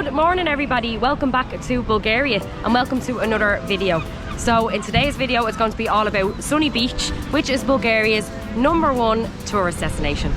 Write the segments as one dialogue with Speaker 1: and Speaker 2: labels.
Speaker 1: Good morning everybody, welcome back to Bulgaria and welcome to another video. So in today's video it's going to be all about Sunny Beach, which is Bulgaria's #1 tourist destination.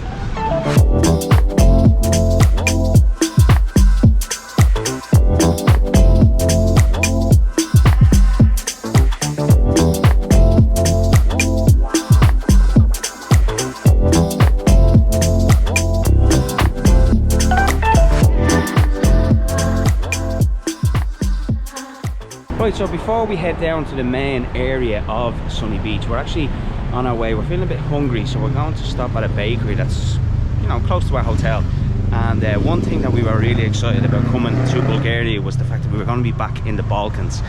Speaker 2: Right, so before we head down to the main area of Sunny Beach, we're actually on our way. We're feeling a bit hungry, so we're going to stop at a bakery that's, you know, close to our hotel. And one thing that we were really excited about coming to Bulgaria was the fact that we were going to be back in the Balkans.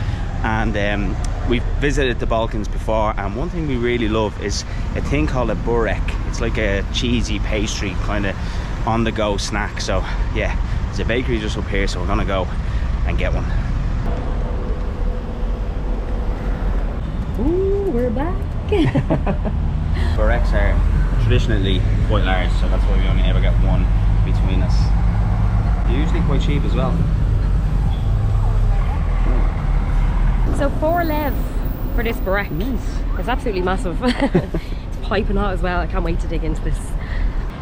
Speaker 2: And we've visited the Balkans before, and one thing we really love is a thing called a burek. It's like a cheesy pastry kind of on-the-go snack. So yeah, there's a bakery just up here, so we're gonna go and get one.
Speaker 1: Ooh, we're back.
Speaker 2: Bureks are traditionally quite large, so that's why we only ever get one between us. They're usually quite cheap as well.
Speaker 1: So 4 lev for this burek.
Speaker 2: Nice.
Speaker 1: It's absolutely massive. It's piping hot as well. I can't wait to dig into this.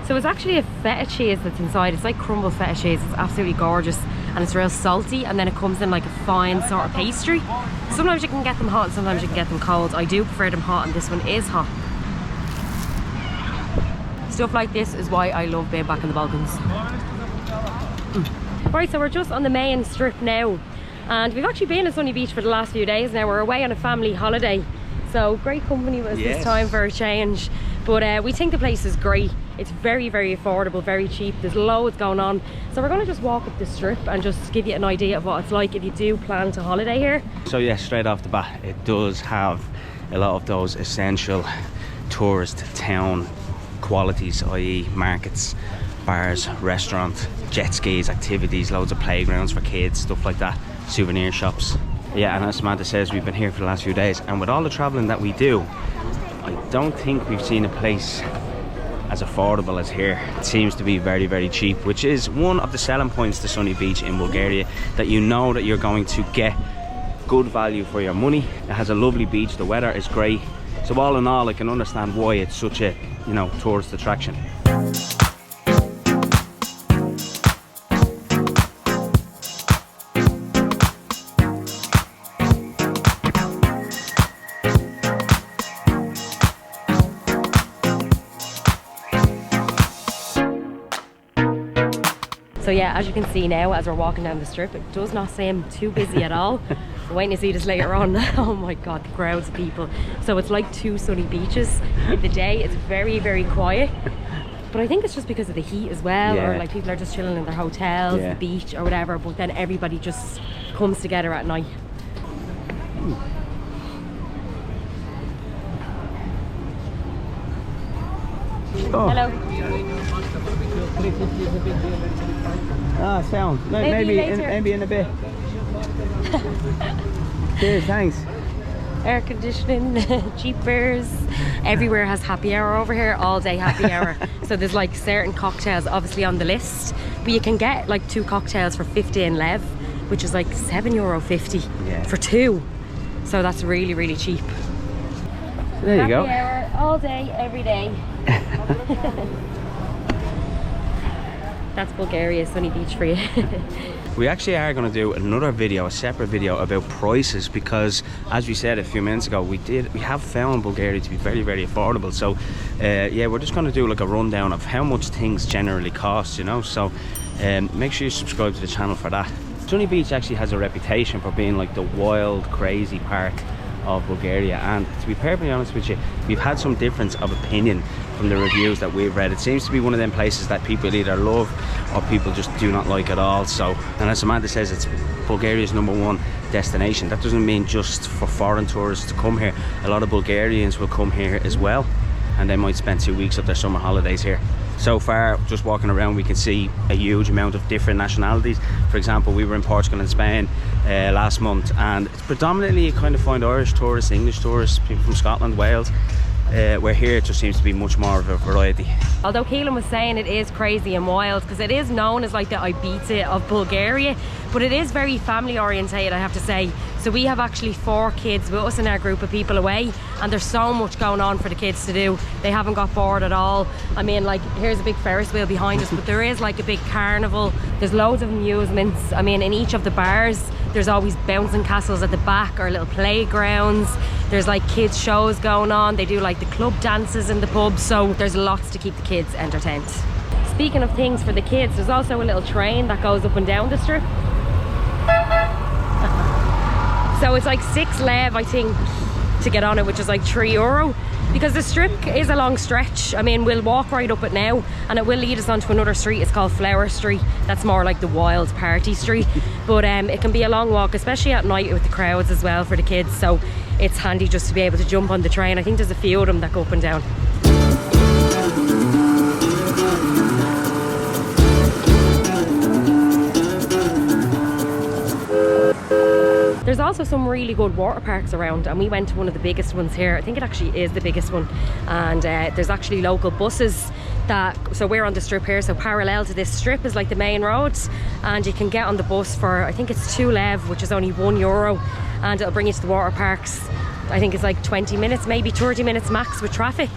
Speaker 1: So it's actually a feta cheese that's inside. It's like crumbled feta cheese. It's absolutely gorgeous and it's real salty, and then it comes in like a fine sort of pastry. Sometimes you can get them hot and sometimes you can get them cold. I do prefer them hot, and this one is hot. Stuff like this is why I love being back in the Balkans. Right, so we're just on the main strip now, and we've actually been in Sunny Beach for the last few days now. We're away on a family holiday, so great company with us this time for a change. But we think the place is great. It's very, very affordable, very cheap. There's loads going on. So we're going to just walk up the strip and just give you an idea of what it's like if you do plan to holiday here.
Speaker 2: So yeah, straight off the bat, it does have a lot of those essential tourist town qualities, i.e. markets, bars, restaurant, jet skis, activities, loads of playgrounds for kids, stuff like that, souvenir shops. Yeah, and as Samantha says, we've been here for the last few days, and with all the traveling that we do, I don't think we've seen a place as affordable as here. It seems to be very, very cheap, which is one of the selling points to Sunny Beach in Bulgaria, that you know that you're going to get good value for your money. It has a lovely beach, the weather is great. So all in all, I can understand why it's such a, you know, tourist attraction.
Speaker 1: So yeah, as you can see now, as we're walking down the strip, it does not seem too busy at all. We're waiting to see this later on. Oh my god, the crowds of people. So it's like 2 sunny beaches. In the day it's very, very quiet, but I think it's just because of the heat as well, or like people are just chilling in their hotels, the beach or whatever, but then everybody just comes together at night.
Speaker 2: Oh.
Speaker 1: Hello.
Speaker 2: Ah, sound. Maybe in a bit. Cheers, thanks.
Speaker 1: Air conditioning, jeepers. Everywhere has happy hour over here, all day happy hour. So there's like certain cocktails obviously on the list, but you can get like 2 cocktails for 15 lev, which is like €7.50 for 2. So that's really, really cheap.
Speaker 2: There you go.
Speaker 1: Happy hour all day, every day. That's Bulgaria, Sunny Beach for you.
Speaker 2: We actually are going to do another video, a separate video about prices, because as we said a few minutes ago, we have found Bulgaria to be very, very affordable. So yeah, we're just going to do like a rundown of how much things generally cost, you know. So make sure you subscribe to the channel for that. Sunny Beach actually has a reputation for being like the wild, crazy part of Bulgaria, and to be perfectly honest with you, we've had some difference of opinion from the reviews that we've read. It seems to be one of them places that people either love or people just do not like at all. So, and as Samantha says, it's Bulgaria's #1 destination. That doesn't mean just for foreign tourists to come here. A lot of Bulgarians will come here as well, and they might spend 2 weeks of their summer holidays here. So far, just walking around, we can see a huge amount of different nationalities. For example, we were in Portugal and Spain last month, and it's predominantly you kind of find Irish tourists, English tourists, people from Scotland, Wales. Where here it just seems to be much more of a variety.
Speaker 1: Although Keelan was saying it is crazy and wild, because it is known as like the Ibiza of Bulgaria, but it is very family orientated, I have to say. So we have actually 4 kids with us in our group of people away, and there's so much going on for the kids to do. They haven't got bored at all. I mean, like, here's a big Ferris wheel behind us, but there is like a big carnival. There's loads of amusements. I mean, in each of the bars there's always bouncing castles at the back, or little playgrounds. There's like kids shows going on. They do like the club dances in the pub, so there's lots to keep the kids entertained. Speaking of things for the kids, there's also a little train that goes up and down the strip. So it's like 6 lev, I think, to get on it, which is like €3. Because the strip is a long stretch. I mean, we'll walk right up it now, and it will lead us onto another street. It's called Flower Street. That's more like the wild party street. But it can be a long walk, especially at night with the crowds as well for the kids. So it's handy just to be able to jump on the train. I think there's a few of them that go up and down. There's also some really good water parks around, and we went to one of the biggest ones here. I think it actually is the biggest one, and there's actually local buses that, so we're on the strip here, so parallel to this strip is like the main road, and you can get on the bus for, I think it's 2 lev, which is only €1, and it'll bring you to the water parks. I think it's like 20 minutes, maybe 30 minutes max with traffic.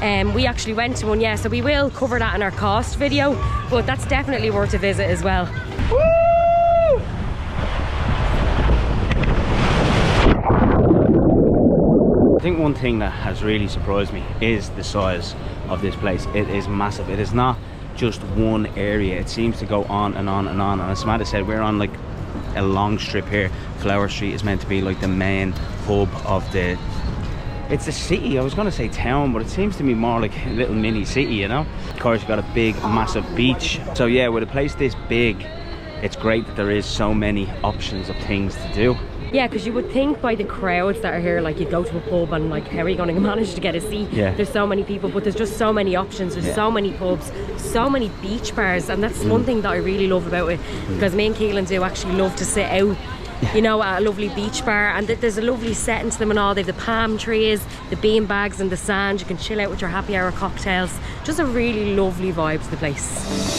Speaker 1: We actually went to one, yeah, so we will cover that in our cost video, but that's definitely worth a visit as well. Woo!
Speaker 2: I think one thing that has really surprised me is the size of this place. It is massive. It is not just one area. It seems to go on and on and on. And as Samantha said, we're on like a long strip here. Flower Street is meant to be like the main hub of the... It's a city. I was going to say town, but it seems to me more like a little mini city, you know? Of course, you've got a big, massive beach. So yeah, with a place this big, it's great that there is so many options of things to do.
Speaker 1: Yeah, because you would think by the crowds that are here, like, you'd go to a pub and like, how are you going to manage to get a seat?
Speaker 2: Yeah.
Speaker 1: There's so many people, but there's just so many options. There's so many pubs, so many beach bars, and that's one thing that I really love about it, because me and Keelan do actually love to sit out, you know, at a lovely beach bar, and there's a lovely setting to them and all. They have the palm trees, the bean bags and the sand. You can chill out with your happy hour cocktails. Just a really lovely vibe to the place.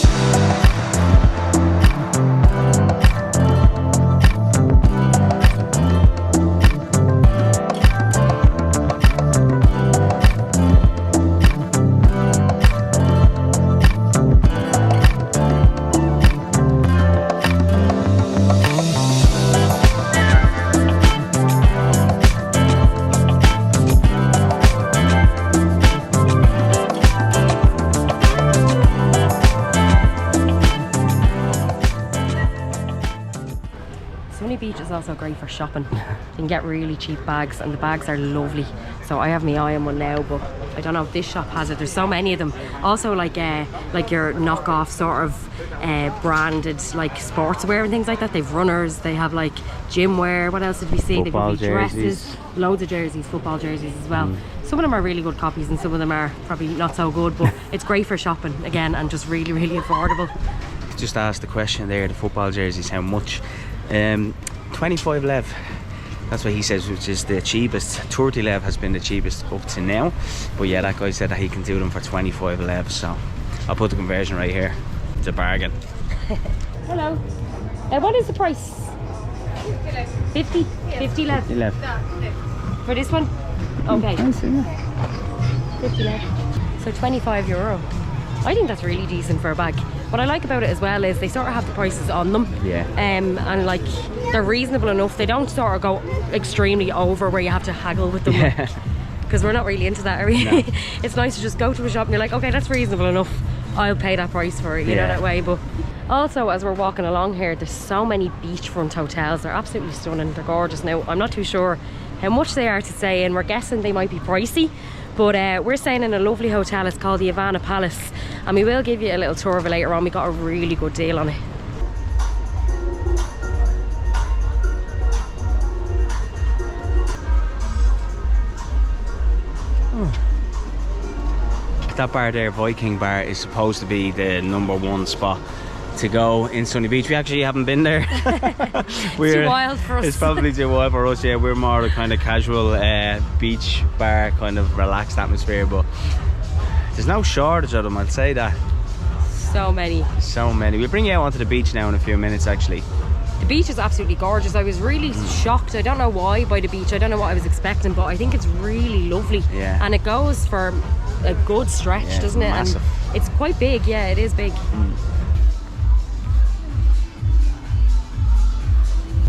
Speaker 1: Beach is also great for shopping. You can get really cheap bags, and the bags are lovely. So I have my eye on one now, but I don't know if this shop has it. There's so many of them. Also like your knockoff sort of branded like sportswear and things like that. They've runners, they have like gym wear. What else did we see? They've got dresses, loads of jerseys, football jerseys as well. Some of them are really good copies and some of them are probably not so good, but it's great for shopping again, and just really, really affordable.
Speaker 2: Just asked the question there, the football jerseys, how much? 25 lev, that's what he says, which is the cheapest. 30 lev has been the cheapest up to now, but yeah, that guy said that he can do them for 25 lev, so I'll put the conversion right here. It's a bargain.
Speaker 1: Hello. What is the price? 50? 50 lev?
Speaker 2: 50 lev.
Speaker 1: For this one? Okay. 50 lev. So €25. I think that's really decent for a bag. What I like about it as well is they sort of have the prices on them.
Speaker 2: Yeah.
Speaker 1: And like, they're reasonable enough. They don't sort of go extremely over where you have to haggle with them.
Speaker 2: Yeah.
Speaker 1: Because we're not really into that, are we?
Speaker 2: No.
Speaker 1: It's nice to just go to a shop and you're like, okay, that's reasonable enough. I'll pay that price for it, you know, that way. But also, as we're walking along here, there's so many beachfront hotels. They're absolutely stunning. They're gorgeous. Now, I'm not too sure how much they are to stay in. We're guessing they might be pricey. But we're staying in a lovely hotel. It's called the Havana Palace, and we will give you a little tour of it later on. We got a really good deal on it.
Speaker 2: That bar there, Viking Bar, is supposed to be the #1 spot to go in Sunny Beach. We actually haven't been there.
Speaker 1: Too wild for us.
Speaker 2: It's probably too wild for us, yeah. We're more a kind of casual beach bar, kind of relaxed atmosphere, but there's no shortage of them, I'd say that.
Speaker 1: So many.
Speaker 2: So many. We'll bring you out onto the beach now in a few minutes, actually.
Speaker 1: The beach is absolutely gorgeous. I was really shocked, I don't know why, by the beach. I don't know what I was expecting, but I think it's really lovely.
Speaker 2: Yeah.
Speaker 1: And it goes for a good stretch,
Speaker 2: Yeah,
Speaker 1: doesn't it?
Speaker 2: massive.
Speaker 1: And it's quite big, yeah, it is big.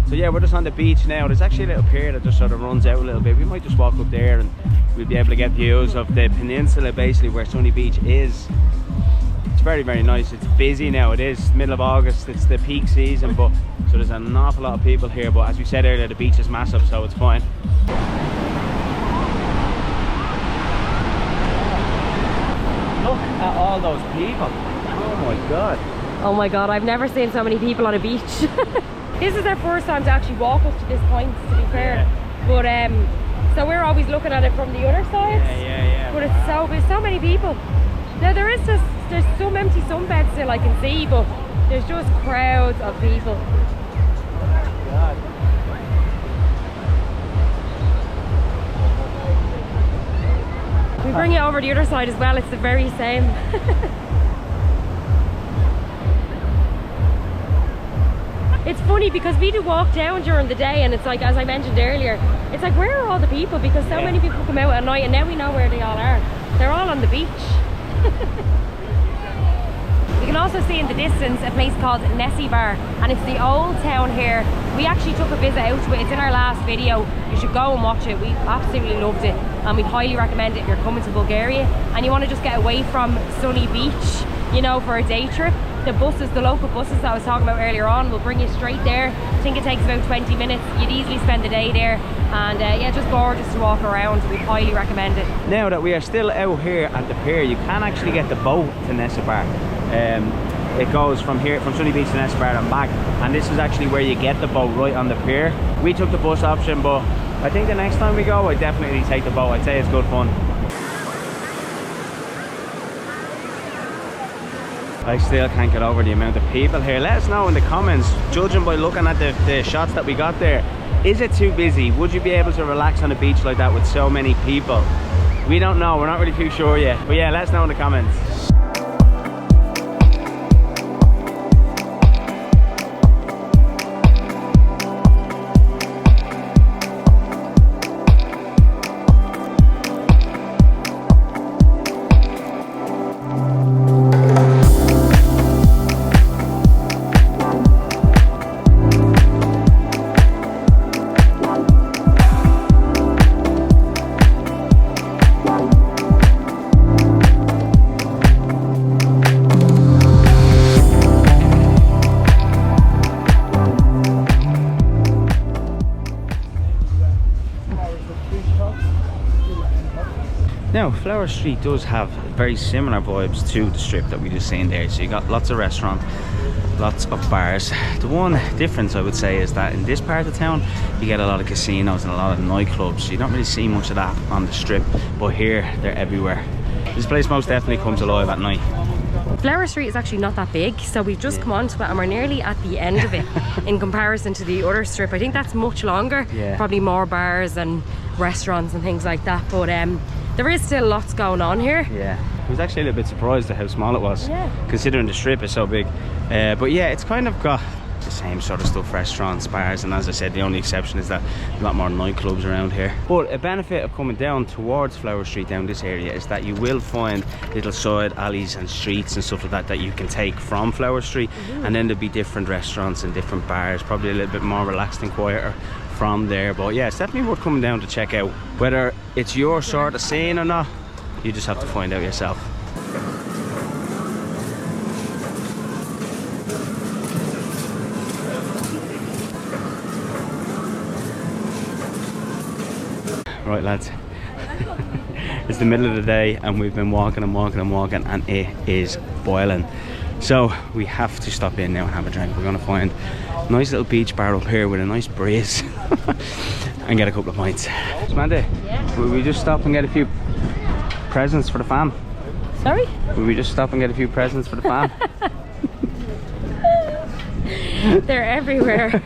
Speaker 2: So yeah, we're just on the beach now. There's actually a little pier that just sort of runs out a little bit. We might just walk up there and we'll be able to get views of the peninsula, basically where Sunny Beach is. It's very, very nice. It's busy now. It is middle of August. It's the peak season, but so there's an awful lot of people here. But as we said earlier, the beach is massive, so it's fine. Look at all those people. Oh my god.
Speaker 1: Oh my god, I've never seen so many people on a beach. This is our first time to actually walk up to this point, to be fair.
Speaker 2: Yeah.
Speaker 1: But so we're always looking at it from the other side.
Speaker 2: Yeah.
Speaker 1: But there's so many people. Now there's some empty sunbeds still I can see, but there's just crowds of people.
Speaker 2: God.
Speaker 1: We bring it over the other side as well, it's the very same. It's funny because we do walk down during the day and it's like, as I mentioned earlier, it's like, where are all the people? Because so many people come out at night and now we know where they all are. They're all on the beach. You can also see in the distance a place called Nessebar, and it's the old town here. We actually took a visit out to it. It's in our last video. You should go and watch it. We absolutely loved it and we'd highly recommend it if you're coming to Bulgaria and you want to just get away from Sunny Beach, you know, for a day trip. The buses, the local buses that I was talking about earlier on, will bring you straight there. I think it takes about 20 minutes. You'd easily spend the day there, and yeah, just gorgeous to walk around. We highly recommend it.
Speaker 2: Now that we are still out here at the pier, you can actually get the boat to Nessebar. It goes from here, from Sunny Beach to Nessebar and back, and this is actually where you get the boat, right on the pier. We took the bus option, but I think the next time we go, I'd definitely take the boat. I'd say it's good fun. I still can't get over the amount of people here. Let us know in the comments, judging by looking at the shots that we got there, is it too busy? Would you be able to relax on a beach like that with so many people? We don't know, we're not really too sure yet. But yeah, let us know in the comments. Now, Flower Street does have very similar vibes to the strip that we just seen there. So you got lots of restaurants, lots of bars. The one difference I would say is that in this part of town you get a lot of casinos and a lot of nightclubs. So you don't really see much of that on the strip, but here they're everywhere. This place most definitely comes alive at night.
Speaker 1: Flower Street is actually not that big, so we've just come onto it and we're nearly at the end of it in comparison to the other strip. I think that's much longer, probably more bars and restaurants and things like that, but there is still lots going on here.
Speaker 2: Yeah, I was actually a little bit surprised at how small it was, considering the strip is so big. But yeah, it's kind of got the same sort of stuff, restaurants, bars, and as I said, the only exception is that a lot more nightclubs around here. But a benefit of coming down towards Flower Street, down this area, is that you will find little side alleys and streets and stuff like that that you can take from Flower Street, and then there'll be different restaurants and different bars, probably a little bit more relaxed and quieter from there. But yeah, it's definitely worth coming down to check out. Whether it's your sort of scene or not, you just have to find out yourself. Right lads, it's the middle of the day and we've been walking and it is boiling. So we have to stop in now and have a drink. We're going to find a nice little beach bar up here with a nice breeze and get a couple of pints. Samantha, will we just stop and get a few presents for the fam?
Speaker 1: Sorry?
Speaker 2: Will we just stop and get a few presents for the fam?
Speaker 1: They're everywhere.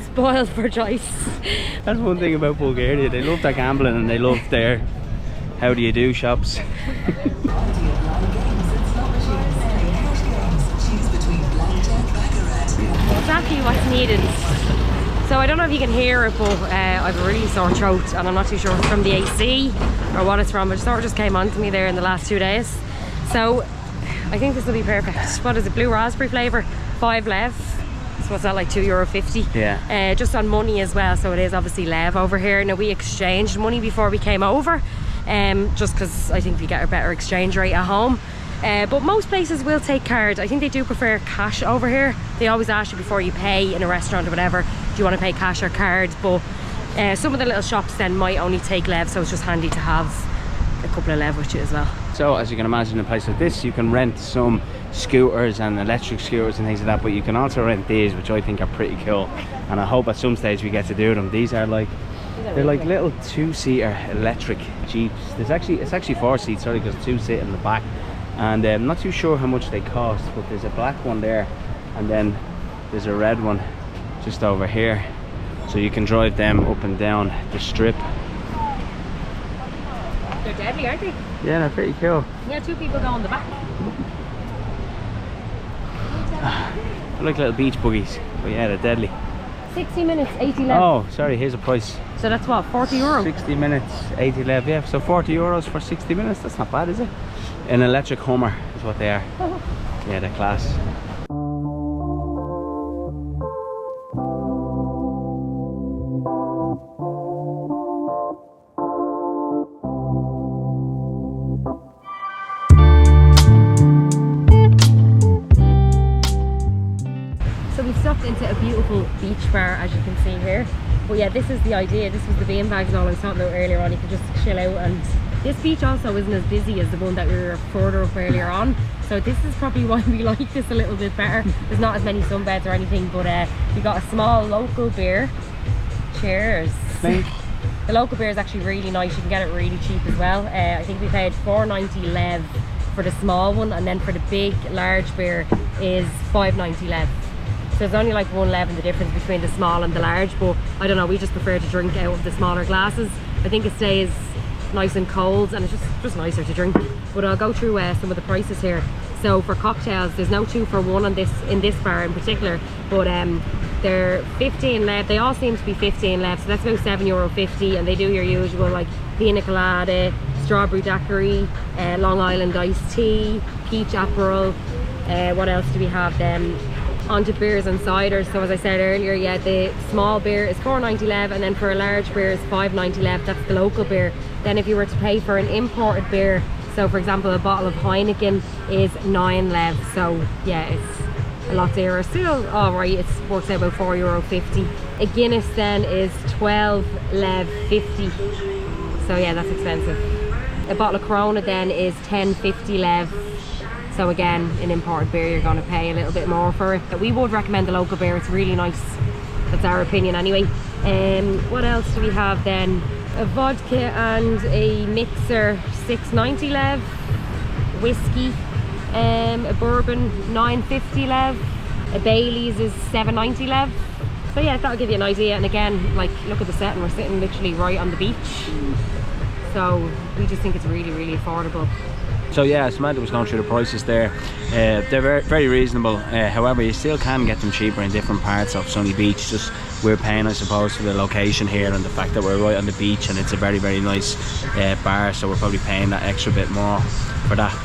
Speaker 1: Spoiled for choice.
Speaker 2: That's one thing about Bulgaria. They love their gambling and they love their how do you do shops.
Speaker 1: It's exactly what's needed. So I don't know if you can hear it, but I have a really sore throat and I'm not too sure if it's from the AC or what it's from. It sort of just came onto me there in the last 2 days. So I think this will be perfect. What is it, blue raspberry flavour, 5 lev. So what's that, like €2.50?
Speaker 2: Yeah.
Speaker 1: Just on money as well, so it is obviously lev over here. Now we exchanged money before we came over, just because I think we get a better exchange rate at home. But most places will take card. I think they do prefer cash over here. They always ask you before you pay in a restaurant or whatever, do you want to pay cash or card? But some of the little shops then might only take lev, so it's just handy to have a couple of lev with you as well.
Speaker 2: So as you can imagine, in a place like this, you can rent some scooters and electric scooters and things like that, but you can also rent these, which I think are pretty cool. And I hope at some stage we get to do them. These are like, they're like little 2-seater electric Jeeps. It's actually 4 seats, sorry, because 2 sit in the back. And I'm not too sure how much they cost, but there's a black one there and then there's a red one just over here, so you can drive them up and down the strip.
Speaker 1: They're deadly, aren't they?
Speaker 2: Yeah, they're pretty cool.
Speaker 1: Yeah, 2 people go on the back.
Speaker 2: They're like little beach buggies, but yeah, they're deadly.
Speaker 1: 60 minutes, 80 lev.
Speaker 2: Oh, sorry, here's a price.
Speaker 1: So that's what, €40?
Speaker 2: 60 minutes, 80 lev, yeah, so €40 for 60 minutes, that's not bad, is it? An electric Hummer is what they are. Yeah, they're class.
Speaker 1: So we stopped into a beautiful beach bar, as you can see here. But yeah, this is the idea. This was the bean bags and all I was talking about earlier on. You can just chill out, and this beach also isn't as busy as the one that we were further up earlier on. So this is probably why we like this a little bit better. There's not as many sunbeds or anything, but we got a small local beer. Cheers.
Speaker 2: Thanks.
Speaker 1: The local beer is actually really nice. You can get it really cheap as well. I think we paid €4.90 lev for the small one, and then for the big large beer is €5.90 lev. So there's only like 1 lev in the difference between the small and the large, but I don't know, we just prefer to drink out of the smaller glasses. I think it stays nice and cold and it's just nicer to drink. But I'll go through some of the prices here. So for cocktails, there's no 2 for 1 on this in this bar in particular, but they're 15 lev. They all seem to be 15 lev, so that's about €7.50, and they do your usual like pina colada, strawberry daiquiri, Long Island iced tea, peach aperol. What else do we have then? Onto beers and ciders. So as I said earlier, yeah, the small beer is €4.90 lev, and then for a large beer is €5.90 lev. That's the local beer. Then if you were to pay for an imported beer, so for example a bottle of Heineken is 9 lev. So yeah, it's a lot dearer. Still alright, it works out about €4.50. A Guinness then is 12 lev 50. So yeah, that's expensive. A bottle of Corona then is 10.50 lev. So again, an imported beer, you're going to pay a little bit more for it. But we would recommend the local beer, it's really nice. That's our opinion anyway. What else do we have then? A vodka and a mixer, 6.90 lev. Whiskey, a bourbon, 9.50 lev. A Bailey's is 7.90 lev. So yeah, that'll give you an idea. And again, like, look at the setting, we're sitting literally right on the beach. So we just think it's really, really affordable.
Speaker 2: So yeah, Samantha was going through the prices there. They're very, very reasonable. However, you still can get them cheaper in different parts of Sunny Beach. Just we're paying, I suppose, for the location here and the fact that we're right on the beach, and it's a very, very nice bar. So we're probably paying that extra bit more for that.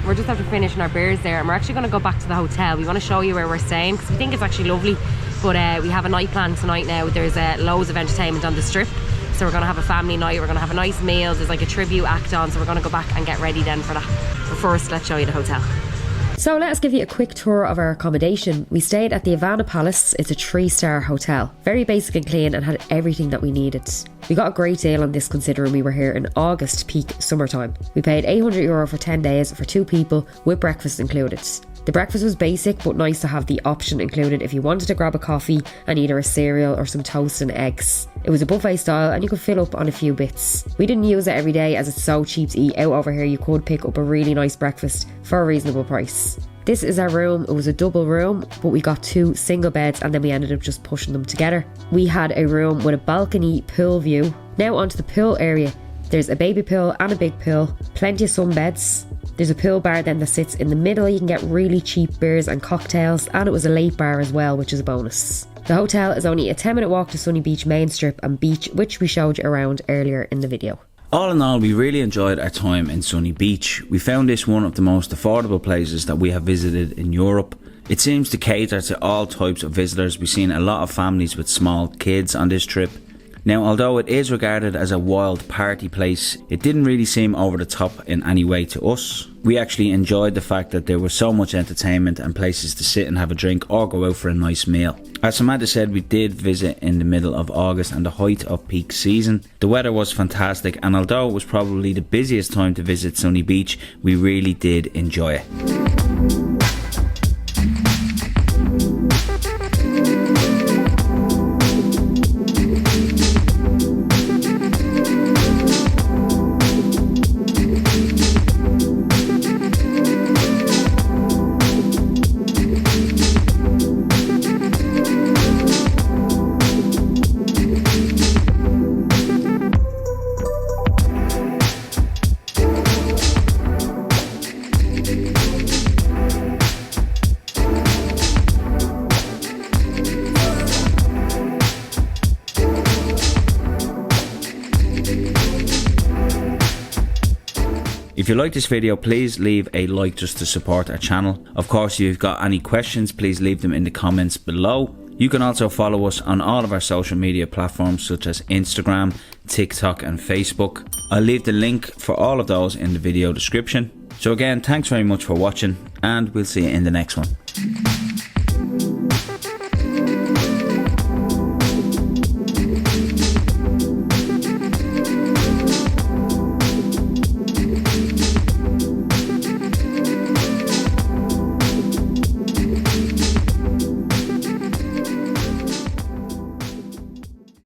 Speaker 1: We're just after finishing our beers there, and we're actually going to go back to the hotel. We want to show you where we're staying because we think it's actually lovely, but we have a night plan tonight now. There's loads of entertainment on the strip, so we're going to have a family night. We're going to have a nice meal. There's like a tribute act on, so we're going to go back and get ready then for that. But first, let's show you the hotel. So let us give you a quick tour of our accommodation. We stayed at the Ivana Palace. It's a 3-star hotel. Very basic and clean and had everything that we needed. We got a great deal on this considering we were here in August, peak summertime. We paid €800 for 10 days for 2 people with breakfast included. The breakfast was basic but nice to have the option included if you wanted to grab a coffee and either a cereal or some toast and eggs. It was a buffet style and you could fill up on a few bits. We didn't use it every day as it's so cheap to eat out over here. You could pick up a really nice breakfast for a reasonable price. This is our room. It was a double room, but we got 2 single beds and then we ended up just pushing them together. We had a room with a balcony pool view. Now onto the pool area. There's a baby pool and a big pool, plenty of sunbeds. There's a pool bar then that sits in the middle. You can get really cheap beers and cocktails, and it was a late bar as well, which is a bonus. The hotel is only a 10-minute walk to Sunny Beach main strip and beach, which we showed you around earlier in the video.
Speaker 3: All in all, we really enjoyed our time in Sunny Beach. We found this one of the most affordable places that we have visited in Europe. It seems to cater to all types of visitors. We've seen a lot of families with small kids on this trip. Now, although it is regarded as a wild party place, it didn't really seem over the top in any way to us. We actually enjoyed the fact that there was so much entertainment and places to sit and have a drink or go out for a nice meal. As Samantha said, we did visit in the middle of August and the height of peak season. The weather was fantastic, and although it was probably the busiest time to visit Sunny Beach, we really did enjoy it. If you like this video, please leave a like just to support our channel. Of course, if you've got any questions, please leave them in the comments below. You can also follow us on all of our social media platforms such as Instagram, TikTok and Facebook. I'll leave the link for all of those in the video description. So again, thanks very much for watching and we'll see you in the next one.